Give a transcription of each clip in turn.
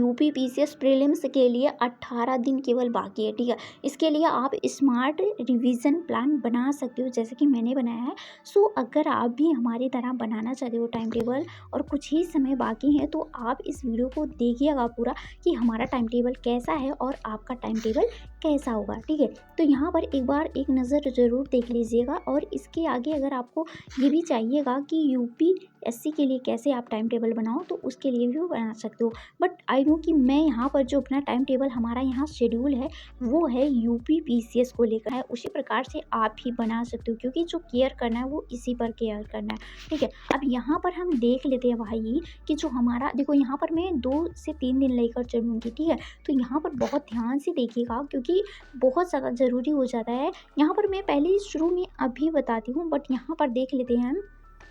UP PCS prelims के लिए 18 दिन केवल बाकी है, ठीक है। इसके लिए आप स्मार्ट रिवीजन प्लान बना सकते हो जैसे कि मैंने बनाया है। सो अगर आप भी हमारी तरह बनाना चाहते हो टाइम टेबल और कुछ ही समय बाकी है, तो आप इस वीडियो को देखिएगा पूरा कि हमारा टाइम टेबल कैसा है और आपका टाइम टेबल कैसा होगा, ठीक है। तो यहाँ पर एक बार एक नज़र ज़रूर देख लीजिएगा। और इसके आगे अगर आपको ये भी चाहिएगा कि यूपीएससी के लिए कैसे आप टाइम टेबल बनाओ, तो उसके लिए भी बना सकते हो। बट आई नो कि मैं यहाँ पर जो अपना टाइम टेबल हमारा यहाँ शेड्यूल है वो है यूपी पीसीएस को लेकर है, उसी प्रकार से आप ही बना सकते हो, क्योंकि जो केयर करना है वो इसी पर केयर करना है, ठीक है। अब यहाँ पर हम देख लेते हैं भाई कि जो हमारा देखो, यहाँ पर मैं 2 से 3 दिन लेकर चलूँगी, ठीक है। तो यहाँ पर बहुत ध्यान से देखिएगा क्योंकि बहुत ज़्यादा ज़रूरी हो जाता है। यहाँ पर मैं पहले शुरू में अभी बताती हूँ, बट यहाँ पर देख लेते हैं हम।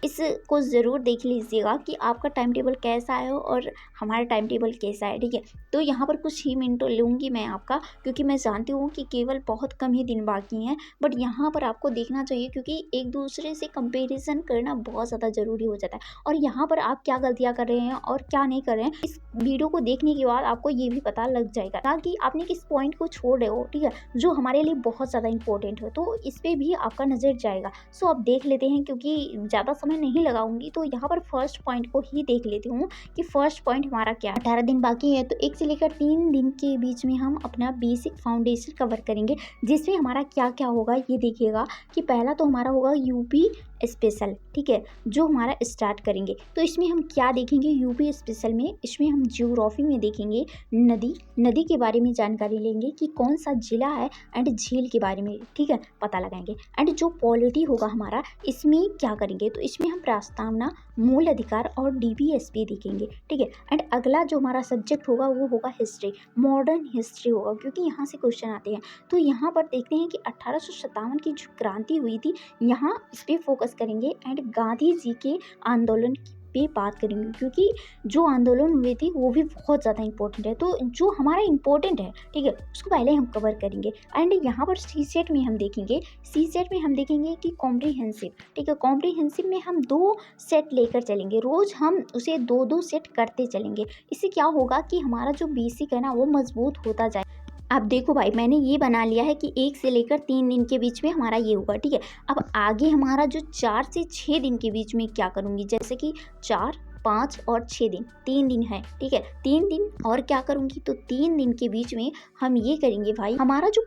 इसको ज़रूर देख लीजिएगा कि आपका टाइम टेबल कैसा है और हमारा टाइम टेबल कैसा है, ठीक है। तो यहाँ पर कुछ ही मिनट लूँगी मैं आपका, क्योंकि मैं जानती हूँ कि केवल बहुत कम ही दिन बाकी हैं। बट यहाँ पर आपको देखना चाहिए क्योंकि एक दूसरे से कंपैरिजन करना बहुत ज़्यादा ज़रूरी हो जाता है। और यहाँ पर आप क्या गलतियाँ कर रहे हैं और क्या नहीं कर रहे हैं, इस वीडियो को देखने के बाद आपको ये भी पता लग जाएगा कि आपने किस पॉइंट को छोड़ रहे हो, ठीक है, जो हमारे लिए बहुत ज़्यादा इंपॉर्टेंट है। तो इस पर भी आपका नज़र जाएगा। सो आप देख लेते हैं, क्योंकि ज़्यादा समय नहीं लगाऊंगी। तो यहाँ पर फर्स्ट पॉइंट को ही देख लेती हूँ कि फर्स्ट पॉइंट हमारा क्या है। 18 दिन बाकी है, तो 1 से लेकर 3 दिन के बीच में हम अपना बेसिक फाउंडेशन कवर करेंगे, जिसमें हमारा क्या क्या होगा ये देखिएगा। कि पहला तो हमारा होगा यूपी स्पेशल, ठीक है, जो हमारा स्टार्ट करेंगे। तो इसमें हम क्या देखेंगे यूपी स्पेशल में, इसमें हम ज्योग्राफी में देखेंगे नदी के बारे में जानकारी लेंगे कि कौन सा जिला है, एंड झील के बारे में, ठीक है, पता लगाएंगे। एंड जो पॉलिटी होगा हमारा, इसमें क्या करेंगे, तो इसमें हम प्रस्तावना, मूल अधिकार और डीपीएसपी देखेंगे, ठीक है। एंड अगला जो हमारा सब्जेक्ट होगा वो होगा हिस्ट्री, मॉडर्न हिस्ट्री होगा, क्योंकि यहाँ से क्वेश्चन आते हैं। तो यहाँ पर देखते हैं कि 1857 की जो क्रांति हुई थी, यहाँ इस पर फोकस करेंगे। एंड गांधी जी के आंदोलन पे बात करेंगे, क्योंकि जो आंदोलन हुए थे वो भी बहुत ज़्यादा इंपॉर्टेंट है। तो जो हमारा इंपॉर्टेंट है, ठीक है, उसको पहले हम कवर करेंगे। एंड यहाँ पर सी सेट में हम देखेंगे कि कॉम्प्रीहेंसिव, ठीक है, कॉम्प्रीहेंसिव में हम 2 सेट लेकर चलेंगे, रोज़ हम उसे 2-2 सेट करते चलेंगे। इससे क्या होगा कि हमारा जो बेसिक है ना वो मजबूत होता जाए। अब देखो भाई, मैंने ये बना लिया है कि 1 से लेकर 3 दिन के बीच में हमारा ये होगा, ठीक है। अब आगे हमारा जो 4 से 6 दिन के बीच में क्या करूँगी, जैसे कि 4, 5 और 6 दिन, 3 दिन है, ठीक है। 3 दिन और क्या करूँगी, तो 3 दिन के बीच में हम ये करेंगे भाई, हमारा जो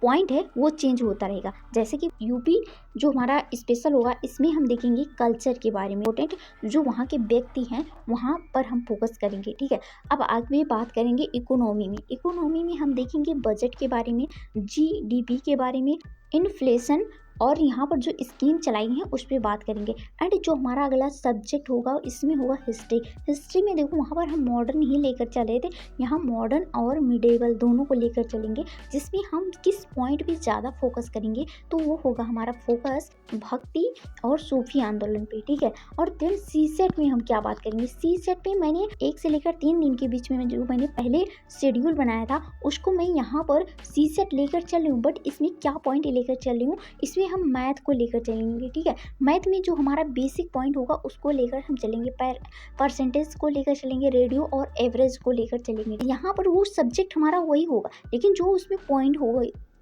पॉइंट है वो चेंज होता रहेगा। जैसे कि यूपी जो हमारा स्पेशल होगा, इसमें हम देखेंगे कल्चर के बारे में, इंपॉर्टेंट जो वहाँ के व्यक्ति हैं वहाँ पर हम फोकस करेंगे, ठीक है। अब आगे बात करेंगे इकोनॉमी में हम देखेंगे बजट के बारे में, जीडीपी के बारे में, इन्फ्लेशन, और यहाँ पर जो स्कीम चलाई है उस पर बात करेंगे। एंड जो हमारा अगला सब्जेक्ट होगा इसमें होगा हिस्ट्री में देखो, वहाँ पर हम मॉडर्न ही लेकर चले थे, यहाँ मॉडर्न और मिडेवल दोनों को लेकर चलेंगे। जिसमें हम किस पॉइंट पे ज़्यादा फोकस करेंगे, तो वो होगा हमारा फोकस भक्ति और सूफी आंदोलन पे, ठीक है। और देन सी सेट में हम क्या बात करेंगे, सी सेट में मैंने 1 से लेकर 3 दिन के बीच में जो मैंने पहले शेड्यूल बनाया था उसको मैं यहाँ पर सी सेट लेकर चल रही हूँ। बट इसमें क्या पॉइंट लेकर चल रही हूँ, इसमें हम मैथ को लेकर चलेंगे, ठीक है। मैथ में जो हमारा बेसिक पॉइंट होगा उसको लेकर हम चलेंगे, परसेंटेज को लेकर चलेंगे, रेडियो और एवरेज को लेकर चलेंगे। यहाँ पर वो सब्जेक्ट हमारा वही होगा, लेकिन जो उसमें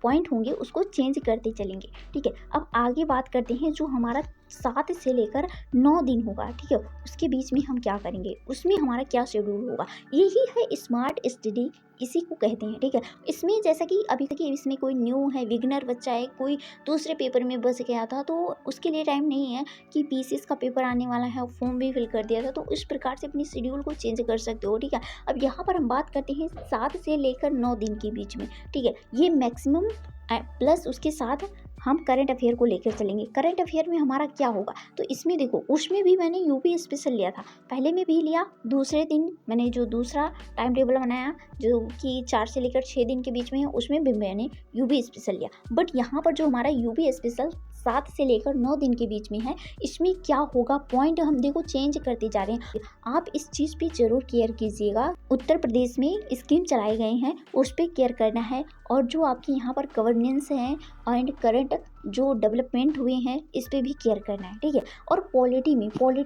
पॉइंट होंगे उसको चेंज करते चलेंगे, ठीक है। अब आगे बात करते हैं जो हमारा 7 से लेकर 9 दिन होगा, ठीक है, उसके बीच में हम क्या करेंगे, उसमें हमारा क्या शेड्यूल होगा। यही है स्मार्ट स्टडी, इसी को कहते हैं, ठीक है। इसमें जैसा कि अभी तक इसमें कोई न्यू है, बिगनर बच्चा है, कोई दूसरे पेपर में बच गया था, तो उसके लिए टाइम नहीं है कि पीसीएस का पेपर आने वाला है, फॉर्म भी फिल कर दिया था, तो इस प्रकार से अपनी शेड्यूल को चेंज कर सकते हो, ठीक है। अब यहाँ पर हम बात करते हैं 7 से लेकर 9 दिन के बीच में, ठीक है, ये मैक्सिमम प्लस उसके साथ हम करंट अफेयर को लेकर चलेंगे। करंट अफेयर में हमारा क्या होगा, तो इसमें देखो, उसमें भी मैंने यूपी स्पेशल लिया था, पहले में भी लिया, दूसरे दिन मैंने जो दूसरा टाइम टेबल बनाया जो कि 4 से लेकर 6 दिन के बीच में है, उसमें भी मैंने यूपी स्पेशल लिया। बट यहाँ पर जो हमारा यूपी स्पेशल 7 से लेकर 9 दिन के बीच में है, इसमें क्या होगा, पॉइंट हम देखो चेंज करते जा रहे हैं। आप इस चीज़ पे जरूर केयर कीजिएगा। उत्तर प्रदेश में स्कीम चलाए गए हैं उस पर केयर करना है, और जो आपके यहाँ पर गवर्नेंस है एंड करंट जो डेवलपमेंट हुए हैं इस पे भी केयर करना है, ठीक है। और पॉलिटी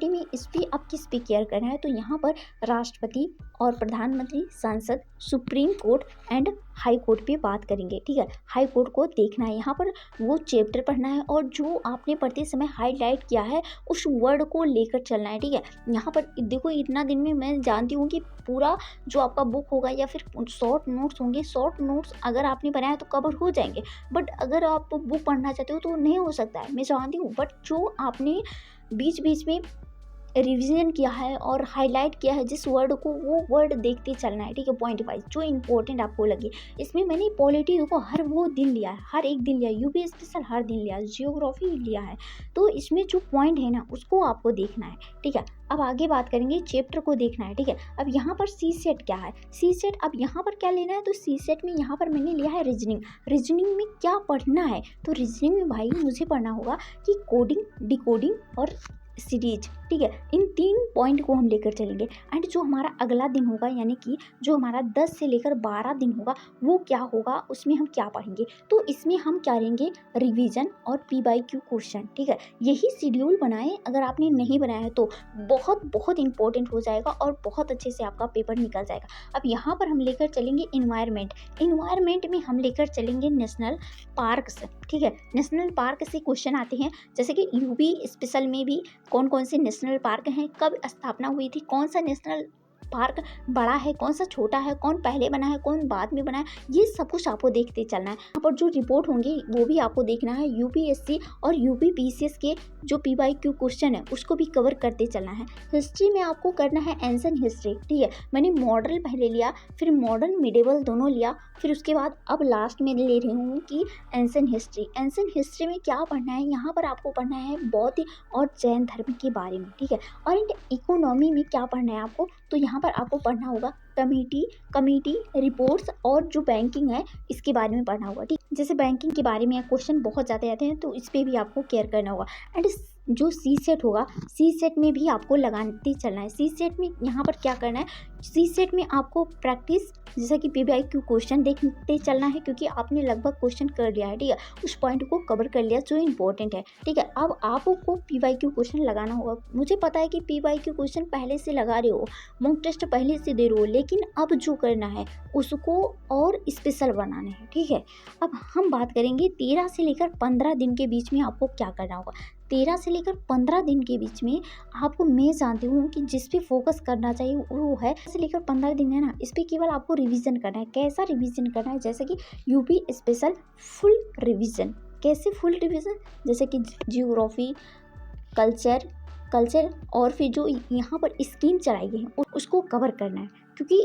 में इस पे अब किस पे केयर करना है, तो यहाँ पर राष्ट्रपति और प्रधानमंत्री, संसद, supreme court and high court पे बात करेंगे, ठीक है। हाई कोर्ट को देखना है, यहाँ पर वो चैप्टर पढ़ना है और जो आपने पढ़ते समय हाईलाइट किया है उस वर्ड को लेकर चलना है, ठीक है। यहाँ पर देखो इतना दिन में मैं जानती हूँ कि पूरा जो आपका बुक होगा या फिर शॉर्ट नोट्स होंगे, शॉर्ट नोट्स अगर आपने बनाया तो कवर हो जाएंगे, बट अगर आप बुक पढ़ना चाहते हो तो नहीं हो सकता है, मैं जानती हूँ। बट जो आपने बीच बीच में रिवीजन किया है और हाईलाइट किया है जिस वर्ड को, वो वर्ड देखते चलना है, ठीक है, पॉइंट वाइज जो इंपॉर्टेंट आपको लगे। इसमें मैंने पॉलिटी को हर वो दिन लिया है, हर एक दिन लिया, यूपी स्पेशल हर दिन लिया, जियोग्राफी लिया है, तो इसमें जो पॉइंट है ना उसको आपको देखना है, ठीक है। अब आगे बात करेंगे, चैप्टर को देखना है, ठीक है। अब यहाँ पर सी सेट क्या है, सी सेट अब यहाँ पर क्या लेना है, तो सी सेट में यहाँ पर मैंने लिया है रीजनिंग में क्या पढ़ना है, तो रीजनिंग में भाई मुझे पढ़ना होगा कि कोडिंग, डिकोडिंग और सीरीज, ठीक है। इन 3 पॉइंट को हम लेकर चलेंगे। एंड जो हमारा अगला दिन होगा, यानी कि जो हमारा 10 से लेकर 12 दिन होगा, वो क्या होगा, उसमें हम क्या पढ़ेंगे, तो इसमें हम क्या करेंगे, रिवीजन और PYQ क्वेश्चन, ठीक है। यही शेड्यूल बनाएं, अगर आपने नहीं बनाया है तो बहुत बहुत इंपॉर्टेंट हो जाएगा और बहुत अच्छे से आपका पेपर निकल जाएगा। अब यहाँ पर हम लेकर चलेंगे इन्वायरमेंट में हम लेकर चलेंगे नेशनल पार्क से, ठीक है। नेशनल पार्क से क्वेश्चन आते हैं, जैसे कि यूपी स्पेशल में भी कौन कौन से नेशनल पार्क हैं, कब स्थापना हुई थी, कौन सा नेशनल पार्क बड़ा है, कौन सा छोटा है, कौन पहले बना है, कौन बाद में बना है, ये सब कुछ आपको देखते चलना है। यहाँ पर जो रिपोर्ट होंगी वो भी आपको देखना है। यूपीएससी और यूपीपीसीएस के जो PYQ क्वेश्चन है उसको भी कवर करते चलना है। हिस्ट्री में आपको करना है एंशिएंट हिस्ट्री, ठीक है। मैंने मॉडल पहले लिया, फिर मॉडर्न मिडिवल दोनों लिया, फिर उसके बाद अब लास्ट में ले रही हूँ कि एंशिएंट हिस्ट्री में क्या पढ़ना है, यहाँ पर आपको पढ़ना है बौद्ध और जैन धर्म के बारे में, ठीक है। और इकोनॉमी में क्या पढ़ना है आपको, तो यहाँ पर आपको पढ़ना होगा कमिटी रिपोर्ट्स और जो बैंकिंग है इसके बारे में पढ़ना होगा, ठीक। जैसे बैंकिंग के बारे में क्वेश्चन बहुत ज़्यादा आते हैं तो इस पर भी आपको केयर करना होगा। एंड जो सी सेट होगा, सी सेट में भी आपको लगाते चलना है। सी सेट में यहाँ पर क्या करना है, सी सेट में आपको प्रैक्टिस जैसा कि PYQ क्वेश्चन देखते चलना है, क्योंकि आपने लगभग क्वेश्चन कर लिया है, ठीक है, उस पॉइंट को कवर कर लिया जो इंपॉर्टेंट है, ठीक है। अब आपको PYQ क्वेश्चन लगाना होगा। मुझे पता है कि PYQ क्वेश्चन पहले से लगा रहे हो, मॉक टेस्ट पहले से दे रहे हो, लेकिन अब जो करना है उसको और स्पेशल बनाना है, ठीक है। अब हम बात करेंगे 13 से लेकर 15 दिन के बीच में आपको क्या करना होगा। 13 से लेकर 15 दिन के बीच में आपको, मैं जानती हूँ कि जिस पे फोकस करना चाहिए वो है से लेकर 15 दिन है ना, इस पे केवल आपको रिवीजन करना है। कैसा रिवीजन करना है, जैसे कि यूपी स्पेशल फुल रिवीजन। कैसे फुल रिवीजन, जैसे कि जियोग्राफी, कल्चर और फिर जो यहाँ पर स्कीम चलाई गई है उसको कवर करना है, क्योंकि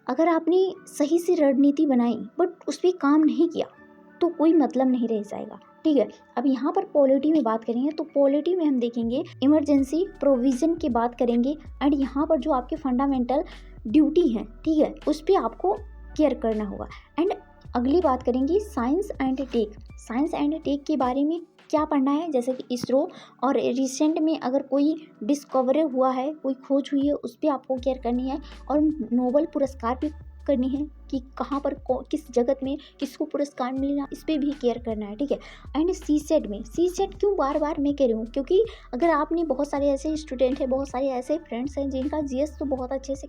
अगर आपने सही से रणनीति बनाई बट उस पर काम नहीं किया तो कोई मतलब नहीं रह जाएगा, ठीक है। अब यहाँ पर पॉलिटी में बात करेंगे तो पॉलिटी में हम देखेंगे इमरजेंसी प्रोविजन की बात करेंगे। एंड यहाँ पर जो आपके फंडामेंटल ड्यूटी है, ठीक है, उस पर आपको केयर करना होगा। एंड अगली बात करेंगे साइंस एंड टेक के बारे में क्या पढ़ना है, जैसे कि इसरो और रिसेंट में अगर कोई डिस्कवरी हुआ है, कोई खोज हुई है, उस पर आपको केयर करनी है। और नोबेल पुरस्कार भी करनी है कि कहाँ पर किस जगत में किसको पुरस्कार मिलेगा, इस पर भी केयर करना है, ठीक है। एंड सी सेट क्यों बार बार मैं कह रही हूँ, क्योंकि अगर आपने बहुत सारे ऐसे स्टूडेंट हैं, बहुत सारे ऐसे फ्रेंड्स हैं जिनका GS तो बहुत अच्छे से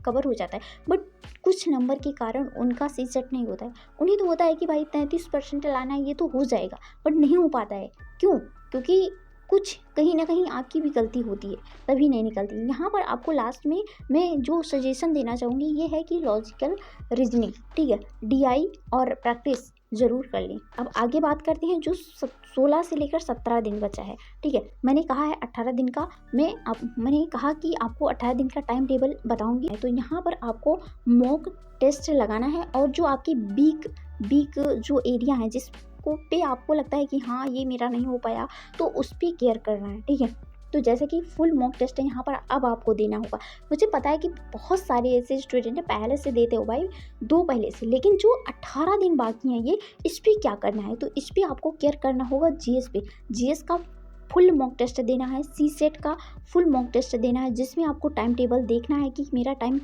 कवर हो जाता है, बट कुछ नंबर के कारण उनका सी सेट नहीं होता है। उन्हें तो होता है कि भाई 33% लाना है, ये तो हो जाएगा, बट नहीं हो पाता है। क्यों? क्योंकि कुछ कहीं ना कहीं आपकी भी गलती होती है, तभी नहीं निकलती। यहाँ पर आपको लास्ट में मैं जो सजेशन देना चाहूँगी ये है कि लॉजिकल रीजनिंग, ठीक है, DI और प्रैक्टिस ज़रूर कर लें। अब आगे बात करते हैं जो 16 से लेकर 17 दिन बचा है, ठीक है। मैंने कहा है 18 दिन का, मैंने कहा कि आपको 18 दिन का टाइम टेबल बताऊंगी। तो यहाँ पर आपको मॉक टेस्ट लगाना है और जो आपकी वीक जो एरिया है जिस पे आपको लगता है कि हाँ ये मेरा नहीं हो पाया, तो उस पर केयर करना है, ठीक है। तो जैसे कि फुल मॉक टेस्ट है यहाँ पर अब आपको देना होगा। मुझे पता है कि बहुत सारे ऐसे स्टूडेंट पहले से देते हो भाई 2 पहले से, लेकिन जो 18 दिन बाकी हैं ये, इस पर क्या करना है, तो इस पर आपको केयर करना होगा GS पे। GS का फुल मॉक टेस्ट देना है, सीसेट का फुल मॉक टेस्ट देना है, जिसमें आपको टाइम टेबल देखना है कि मेरा टाइम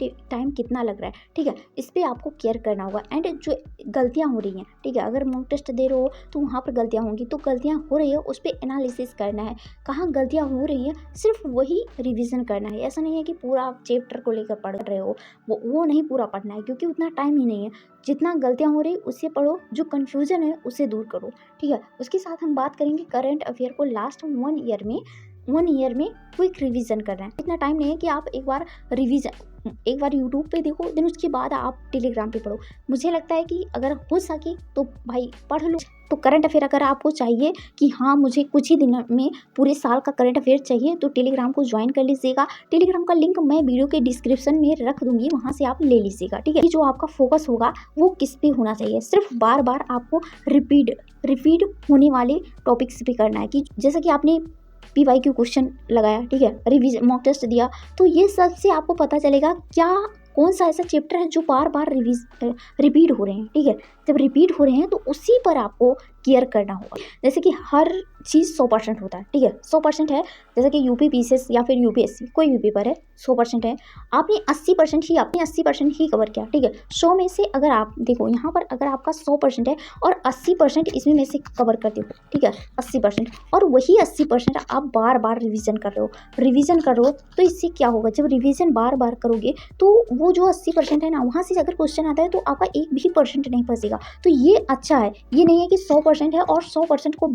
कितना लग रहा है, ठीक है। इस पर आपको केयर करना होगा। एंड जो गलतियाँ हो रही हैं, ठीक है, अगर मॉक टेस्ट दे रहे हो तो वहाँ पर गलतियाँ होंगी, तो गलतियाँ हो रही है उस पर एनालिसिस करना है, कहाँ गलतियाँ हो रही हैं सिर्फ वही रिविज़न करना है। ऐसा नहीं है कि पूरा आप चैप्टर को लेकर पढ़ रहे हो, वो नहीं पूरा पढ़ना है, क्योंकि उतना टाइम ही नहीं है। जितना गलतियाँ हो रही उससे पढ़ो, जो कन्फ्यूज़न है उसे दूर करो, ठीक है। उसके साथ हम बात करेंगे करंट अफेयर को लास्ट 1 ईयर में क्विक रिवीजन करना है। इतना टाइम नहीं है कि आप एक बार यूट्यूब पे देखो, देन उसके बाद आप टेलीग्राम पे पढ़ो। मुझे लगता है कि अगर हो सके तो भाई पढ़ लो। तो करंट अफेयर अगर आपको चाहिए कि हाँ मुझे कुछ ही दिनों में पूरे साल का करंट अफेयर चाहिए, तो टेलीग्राम को ज्वाइन कर लीजिएगा। टेलीग्राम का लिंक मैं वीडियो के डिस्क्रिप्शन में रख दूंगी, वहाँ से आप ले लीजिएगा, ठीक है। जो आपका फोकस होगा वो किस पे होना चाहिए, सिर्फ बार बार आपको रिपीट होने वाले टॉपिक्स पे करना है। कि जैसे कि आपने PYQ क्वेश्चन लगाया, ठीक है, रिवीजन मॉक टेस्ट दिया, तो ये सब से आपको पता चलेगा क्या कौन सा ऐसा चैप्टर है जो बार बार रिपीट हो रहे हैं, ठीक है। जब रिपीट हो रहे हैं तो उसी पर आपको केयर करना होगा। जैसे कि हर चीज़ 100% होता है, ठीक है, 100% है। जैसे कि यूपी PCS या फिर UPSC कोई भी पेपर है 100% है, आपने 80% ही कवर किया, ठीक है। 100 में से अगर आप देखो यहाँ पर, अगर आपका 100% है और 80% इसमें में से कवर करते हो, ठीक है, 80%, और वही 80% आप बार बार रिवीजन कर रहे हो, तो इससे क्या होगा, जब रिवीजन बार बार करोगे तो वो जो 80% है ना, वहाँ से अगर क्वेश्चन आता है तो आपका 1% नहीं फंसेगा। तो ये अच्छा है, ये नहीं है कि 100% है और 100% को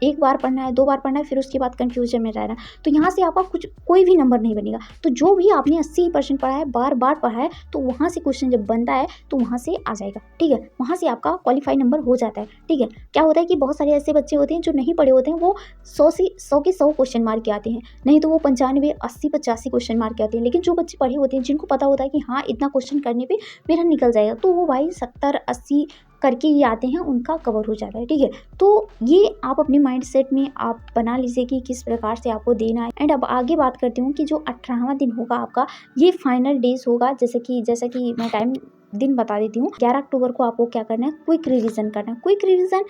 एक बार पढ़ना है, 2 बार पढ़ना है, फिर उसके बाद कंफ्यूजन में रहना, तो यहाँ से आपका कोई भी नंबर नहीं बनेगा। तो जो भी आपने 80% पढ़ा है, बार बार पढ़ा है, तो वहाँ से क्वेश्चन जब बनता है तो वहाँ से आ जाएगा, ठीक है, वहाँ से आपका क्वालिफाई नंबर हो जाता है, ठीक है। क्या होता है कि बहुत सारे ऐसे बच्चे होते हैं जो नहीं पढ़े होते हैं, वो 100 के 100 क्वेश्चन मार्क के आते हैं, नहीं तो वो 95, 80, 85 क्वेश्चन मार्क के आते हैं। लेकिन जो बच्चे पढ़े होते हैं, जिनको पता होता है कि हाँ इतना क्वेश्चन करने पर मेरा निकल जाएगा, तो वो भाई 70, 80 करके ही आते हैं, उनका कवर हो जाता है, ठीक है। तो ये आप अपने माइंडसेट में आप बना लीजिए कि किस प्रकार से आपको देना है। एंड अब आगे बात करती हूँ कि जो 18वां दिन होगा आपका, ये फाइनल डेज होगा। जैसे कि मैं टाइम दिन बता देती हूँ। 11 अक्टूबर को आपको क्या करना है, क्विक रिवीजन करना है। क्विक रिवीजन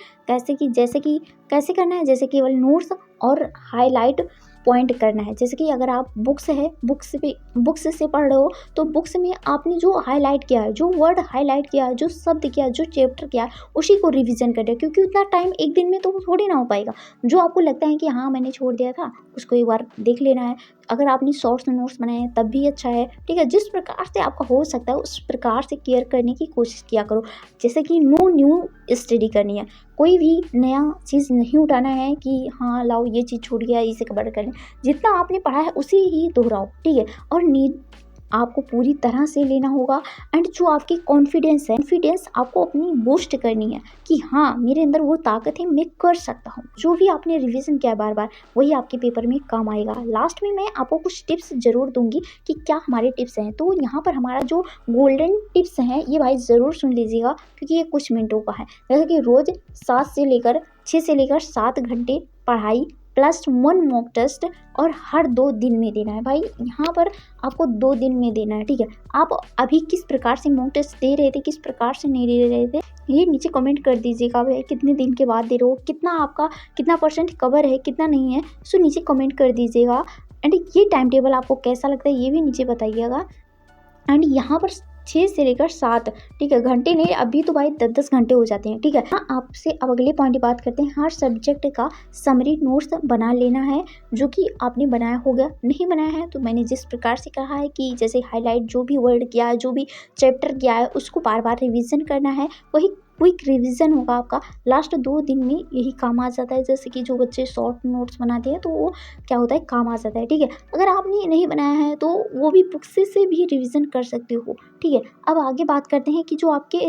कैसे करना है, जैसे केवल नोट्स और हाईलाइट पॉइंट करना है। जैसे कि अगर आप बुक्स से पढ़ रहे हो, तो बुक्स में आपने जो हाईलाइट किया है, जो वर्ड हाईलाइट किया है, जो शब्द किया है, जो चैप्टर किया है, उसी को रिवीजन करना है। क्योंकि उतना टाइम एक दिन में तो थोड़ी ना हो पाएगा। जो आपको लगता है कि हाँ मैंने छोड़ दिया था, उसको एक बार देख लेना है। अगर आपने शॉर्ट्स नोट्स बनाए हैं तब भी अच्छा है, ठीक है। जिस प्रकार से आपका हो सकता है उस प्रकार से केयर करने की कोशिश किया करो। जैसे कि नो न्यू स्टडी करनी है, कोई भी नया चीज़ नहीं उठाना है कि हाँ लाओ ये चीज़ छूट गया इसे कवर कर लें। जितना आपने पढ़ा है उसी ही दोहराओ, ठीक है। और नीड आपको पूरी तरह से लेना होगा। एंड जो आपकी कॉन्फिडेंस आपको अपनी बूस्ट करनी है कि हाँ मेरे अंदर वो ताकत है, मैं कर सकता हूँ। जो भी आपने रिवीजन किया बार बार, वही आपके पेपर में काम आएगा। लास्ट में मैं आपको कुछ टिप्स जरूर दूंगी कि क्या हमारे टिप्स हैं। तो यहाँ पर हमारा जो गोल्डन टिप्स हैं, ये भाई ज़रूर सुन लीजिएगा, क्योंकि ये कुछ मिनटों का है। जैसे कि रोज़ 6 से लेकर 7 घंटे पढ़ाई प्लस 1 मॉक टेस्ट, और हर 2 दिन में देना है। भाई यहाँ पर आपको 2 दिन में देना है, ठीक है। आप अभी किस प्रकार से मॉक टेस्ट दे रहे थे, किस प्रकार से नहीं दे रहे थे, ये नीचे कमेंट कर दीजिएगा। भाई कितने दिन के बाद दे रहे हो, कितना % कवर है, कितना नहीं है, सो नीचे कमेंट कर दीजिएगा। एंड ये टाइम टेबल आपको कैसा लगता है ये भी नीचे बताइएगा। एंड यहाँ पर 6 से लेकर 7, ठीक है, घंटे नहीं, अभी तो भाई 10-10 घंटे हो जाते हैं, ठीक है। हाँ, आपसे अब अगले पॉइंट की बात करते हैं। हर सब्जेक्ट का समरी नोट्स बना लेना है, जो कि आपने बनाया होगा। नहीं बनाया है तो मैंने जिस प्रकार से कहा है कि जैसे हाईलाइट जो भी वर्ड किया है, जो भी चैप्टर किया है, उसको बार बार रिविज़न करना है। वही क्विक रिवीजन होगा आपका। लास्ट 2 दिन में यही काम आ जाता है। जैसे कि जो बच्चे शॉर्ट नोट्स बनाते हैं तो वो क्या होता है, काम आ जाता है, ठीक है। अगर आपने नहीं बनाया है तो वो भी बुक से भी रिवीजन कर सकते हो, ठीक है। अब आगे बात करते हैं कि जो आपके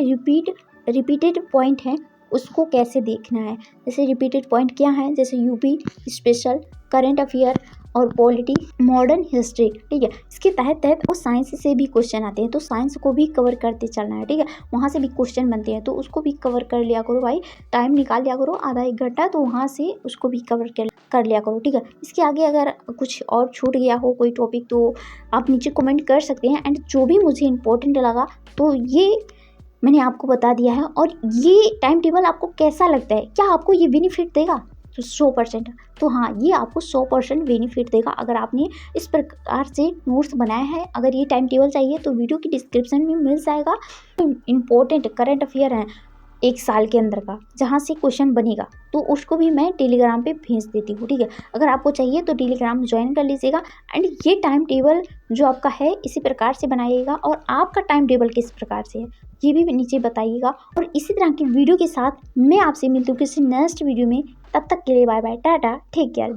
रिपीटेड पॉइंट हैं उसको कैसे देखना है। जैसे रिपीटेड पॉइंट क्या है, जैसे यूपी स्पेशल, करंट अफेयर और पॉलिटी, मॉडर्न हिस्ट्री, ठीक है। इसके तहत वो साइंस से भी क्वेश्चन आते हैं, तो साइंस को भी कवर करते चलना है, ठीक है। वहाँ से भी क्वेश्चन बनते हैं तो उसको भी कवर कर लिया करो भाई। टाइम निकाल लिया करो आधा 1 घंटा, तो वहाँ से उसको भी कवर कर लिया करो, ठीक है। इसके आगे अगर कुछ और छूट गया हो कोई टॉपिक तो आप नीचे कमेंट कर सकते हैं। एंड जो भी मुझे इम्पोर्टेंट लगा तो ये मैंने आपको बता दिया है। और ये टाइम टेबल आपको कैसा लगता है, क्या आपको ये बेनिफिट देगा? 100%। तो हाँ, ये आपको 100% बेनिफिट देगा अगर आपने इस प्रकार से नोट्स बनाए हैं। अगर ये टाइम टेबल चाहिए तो वीडियो की डिस्क्रिप्शन में मिल जाएगा। इम्पोर्टेंट करंट अफेयर है 1 साल के अंदर का, जहाँ से क्वेश्चन बनेगा, तो उसको भी मैं टेलीग्राम पे भेज देती हूँ, ठीक है। अगर आपको चाहिए तो टेलीग्राम ज्वाइन कर लीजिएगा। एंड ये टाइम टेबल जो आपका है इसी प्रकार से बनाइएगा, और आपका टाइम टेबल किस प्रकार से है ये भी नीचे बताइएगा। और इसी तरह की वीडियो के साथ मैं आपसे मिलती हूँ किसी नेक्स्ट वीडियो में। तब तक के लिए बाय बाय, टाटा, टेक केयर।